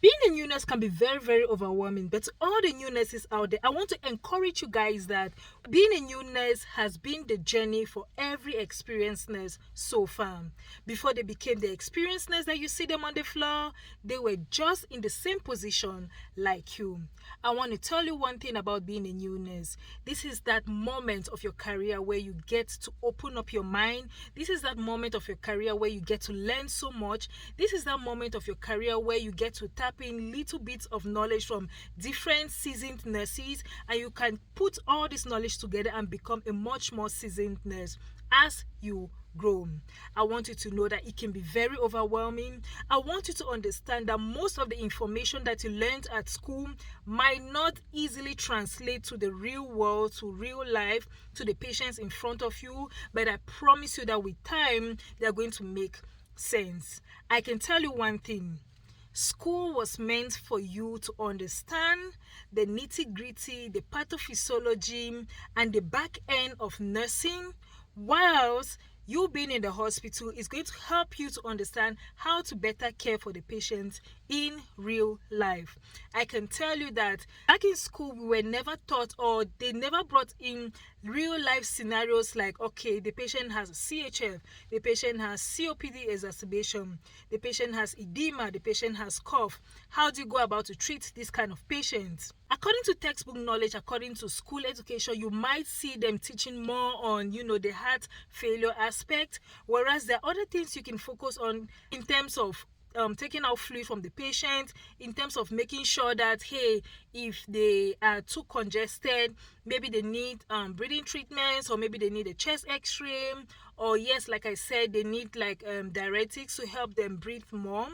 Being a new nurse can be very, very overwhelming, but to all the new nurses out there, I want to encourage you guys that being a new nurse has been the journey for every experienced nurse so far. Before they became the experienced nurse that you see them on the floor, they were just in the same position like you. I want to tell you one thing about being a new nurse. This is that moment of your career where you get to open up your mind. This is that moment of your career where you get to learn so much. This is that moment of your career where you get to tap in little bits of knowledge from different seasoned nurses, and you can put all this knowledge together and become a much more seasoned nurse as you grow. I want you to know that it can be very overwhelming. I want you to understand that most of the information that you learned at school might not easily translate to the real world, to real life, to the patients in front of you, but I promise you that with time, they're going to make sense. I can tell you one thing. School was meant for you to understand the nitty-gritty, the pathophysiology, and the back end of nursing, whilst you being in the hospital is going to help you to understand how to better care for the patients in real life. I can tell you that back in school, we were never taught, or they never brought in real life scenarios like, okay, the patient has CHF, the patient has COPD exacerbation, the patient has edema, the patient has cough. How do you go about to treat this kind of patients? According to textbook knowledge, according to school education, you might see them teaching more on, the heart failure aspect, whereas there are other things you can focus on in terms of taking out fluid from the patient, in terms of making sure that, hey, if they are too congested, maybe they need breathing treatments, or maybe they need a chest x-ray, or yes, like I said, they need like diuretics to help them breathe more,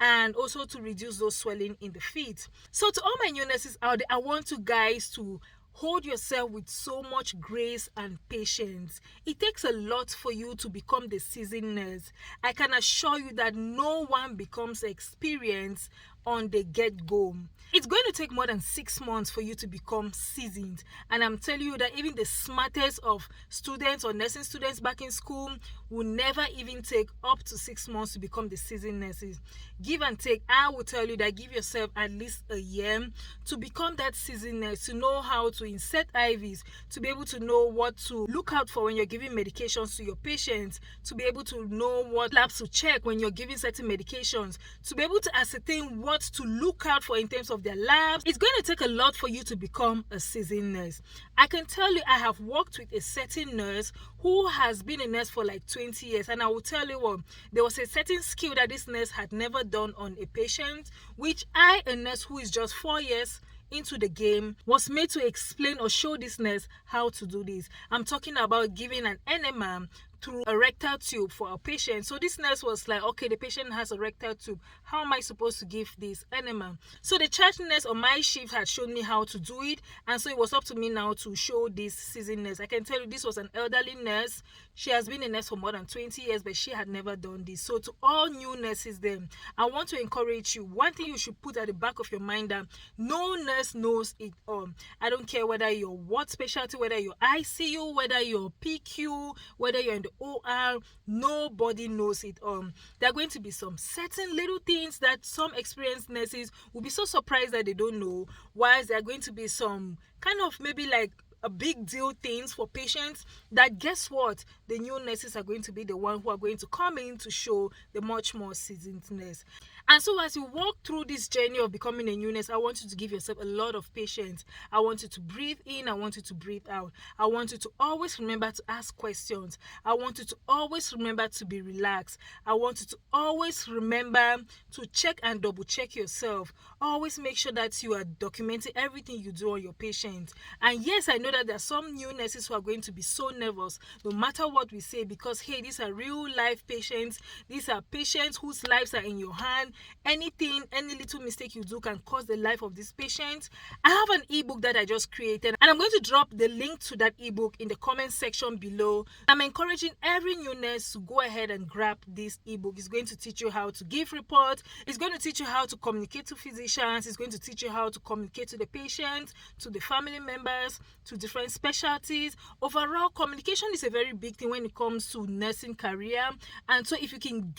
and also to reduce those swelling in the feet. So to all my new nurses out there, I want you guys to hold yourself with so much grace and patience. It takes a lot for you to become the seasoned nurse. I can assure you that no one becomes experienced on the get-go. It's going to take more than 6 months for you to become seasoned. And I'm telling you that even the smartest of students or nursing students back in school will never even take up to 6 months to become the seasoned nurses. Give and take, I will tell you that give yourself at least a year to become that seasoned nurse, to know how to insert IVs, to be able to know what to look out for when you're giving medications to your patients, to be able to know what labs to check when you're giving certain medications, to be able to ascertain what to look out for in terms of their labs. It's going to take a lot for you to become a seasoned nurse. I can tell you, I have worked with a certain nurse who has been a nurse for like 20 years, and I will tell you what, there was a certain skill that this nurse had never done on a patient, which I, a nurse who is just 4 years into the game, was made to explain or show this nurse how to do this. I'm talking about giving an enema through a rectal tube for a patient. So this nurse was like, okay, the patient has a rectal tube. How am I supposed to give this enema? So the charge nurse on my shift had shown me how to do it, and so it was up to me now to show this seasoned nurse. I can tell you this was an elderly nurse. She has been a nurse for more than 20 years, but she had never done this. So to all new nurses then, I want to encourage you. One thing you should put at the back of your mind, that no nurse knows it all. I don't care whether you're what specialty, whether you're ICU, whether you're PQ, whether you're in the OR, nobody knows it all. There are going to be some certain little things that some experienced nurses will be so surprised that they don't know, whilst there are going to be some kind of maybe like a big deal things for patients that, guess what, the new nurses are going to be the one who are going to come in to show the much more seasoned nurse. And so as you walk through this journey of becoming a new nurse, I want you to give yourself a lot of patience. I want you to breathe in, I want you to breathe out. I want you to always remember to ask questions. I want you to always remember to be relaxed. I want you to always remember to check and double check yourself. Always make sure that you are documenting everything you do on your patients. And yes, I know that there are some new nurses who are going to be so nervous no matter what we say, because hey, these are real life patients. These are patients whose lives are in your hand. Anything, any little mistake you do can cause the life of this patient. I have an ebook that I just created, and I'm going to drop the link to that ebook in the comment section below. I'm encouraging every new nurse to go ahead and grab this ebook. It's going to teach you how to give reports. It's going to teach you how to communicate to physicians. It's going to teach you how to communicate to the patient, to the family members, to different specialties. Overall, communication is a very big thing when it comes to nursing career. And so if you can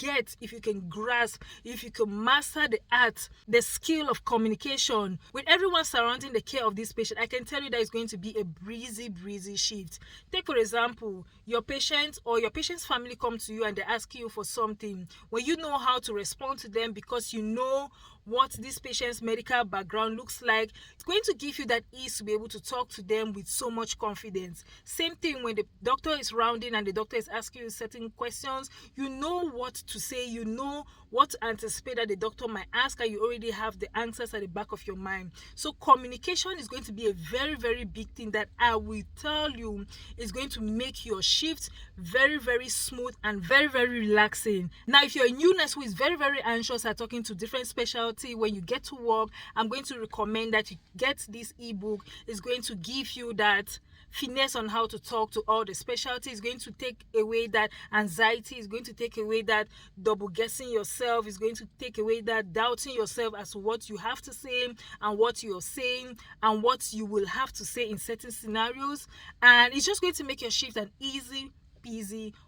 grasp, if you can master the art, the skill of communication with everyone surrounding the care of this patient, I can tell you that it's going to be a breezy shift. Take for example, your patient or your patient's family come to you and they ask you for something. When you know how to respond to them because you know what this patient's medical background looks like, it's going to give you that ease to be able to talk to them with so much confidence. Same thing when the doctor is rounding and the doctor is asking you certain questions, you know what to say, you know what to anticipate that the doctor might ask, and you already have the answers at the back of your mind. So communication is going to be a very big thing that I will tell you is going to make your shift very smooth and very relaxing. Now, if you're a new nurse who is very anxious at talking to different specialty, when you get to work, I'm going to recommend that you get this ebook. It's going to give you that finesse on how to talk to all the specialties. Is going to take away that anxiety, is going to take away that double guessing yourself, is going to take away that doubting yourself as to what you have to say and what you're saying and what you will have to say in certain scenarios. And it's just going to make your shift an easy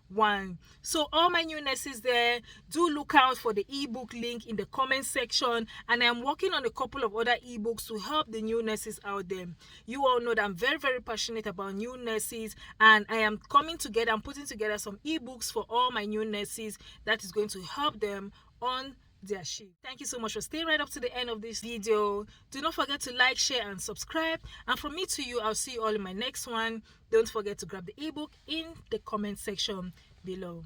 one. So all my new nurses there, do look out for the ebook link in the comment section, and I'm working on a couple of other ebooks to help the new nurses out there. You all know that I'm very passionate about new nurses, and I am coming together, I'm putting together some ebooks for all my new nurses that is going to help them on their shift. Thank you so much for staying right up to the end of this video. Do not forget to like, share and subscribe, and from me to you, I'll see you all in my next one. Don't forget to grab the ebook in the comment section below.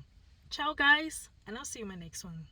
Ciao guys, and I'll see you in my next one.